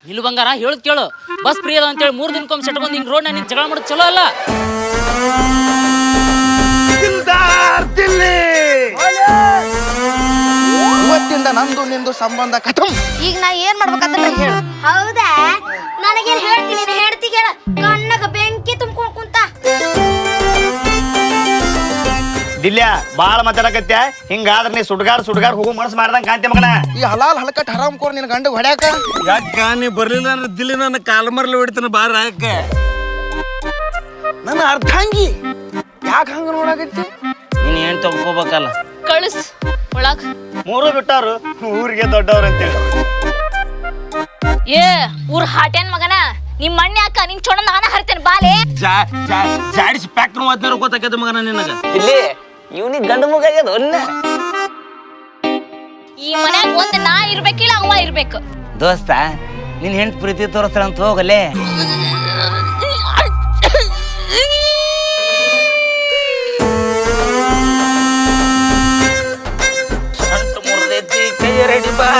ನಿಲ್ಲು ಬಂಗಾರ ಹೇಳುದ್ ಕೇಳು. ಬಸ್ ಫ್ರೀ ಅದ ಅಂತೇಳಿ 3 ದಿನಕ್ಕೊಮ್ಮೆ ಸೆಟ್ಕೊಂಡು ಹಿಂಗ್ ರೋಡ್ ನಿನ್ ಜಗಳ ಮಾಡೋದು ಚಲೋ ಅಲ್ಲ. ಇವತ್ತಿಂದ ನಂದು ನಿಂದು ಸಂಬಂಧ ಖತಮ್. ಈಗ ನಾ ಏನ್ ಮಾಡ್ಬೇಕಂತ ಹೇಳು. ಹೌದಾ, ನನಗೇನ್ ಹೇಳ್ತೀನಿ, ಹೇಳ್ತಿ ಕೇಳ. ಕಣ್ಣಗ ಬೆಂಕಿ ತುಂಬ್ಕೊಂಡ್ ಕುಂತ ದಿಲ್ಯಾ ಬಾಳ ಮಾತಾಡಕತ್ಯ. ಹಿಂಗಾದ್ರ ನೀ ಸುಡ್ಗಾಡ್ ಹೋಗೋ ಮನಸ್ಸು ಮಾಡ್ದಂಗ ಕಾಂತಿ ಮಗನ. ಈ ಹಲಾಲ್ ಹಲಕಟ್ ಹರಾಮ್ ಕೋರ್ ನಿನ್ ಗಂಡ ಹೊಡ್ಯಾಕ ಯಾಕ ನೀ ಬರ್ಲಿಲ್ಲ ಅಂದ್ರೆ ದಿಲ್ಲಿ ನನ್ನ ಕಾಲ್ ಮರ್ಲಿ ಹೊಡಿತಾನ ಬಾರ ಯಾಕ ನನ್ನ ಅರ್ಧಾಂಗಿ ಯಾಕೆ ಹಂಗ ನೋಡಾಕತ್ತಿ? ನೀನ್ ಏನ್ ತಗೋಬೇಕಲ್ಲ. ಕಳಿಸ್ ಒಳಗ. 3 ಬಿಟ್ಟಾರು ಊರಿಗೆ ದೊಡ್ಡವ್ರ ಅಂತೇಳಿ. ಏ ಊರ್ ಹಾಟೇನ್ ಮಗನ, ನಿಮ್ ಮಣ್ಣ ಯಾಕ ನಿನ್ ಚೊಣ ನಾನ ಹರಿತೇನೆ ಬಾಲೆ. ಜಾಡಿಸಿ ಪ್ಯಾಕ್ಟ್ರ್ ಮಾತನಾರ ಗೊತ್ತಾಕೈತೆ ಮಗನ ನಿನಗ. ಇಲ್ಲಿ ಇವನಿಗೆ ಗಂಡು ಮಗ ಆಗ್ಯದ ಒನ್ನ. ಈ ಮನ್ಯಾಗ ಒಂದ್ ನಾ ಇರ್ಬೇಕಿಲ್ಲ ಅವ ಇರ್ಬೇಕು. ದೋಸ್ತ ನಿನ್ ಹೆಂಡತಿ ಪ್ರೀತಿ ತೋರಿಸ್ತಾರಂತ ಹೋಗಲೇ. ಅಂಟು ಮುರ್ದೈತಿ ಕೈ ರೆಡಿ ಬಾ.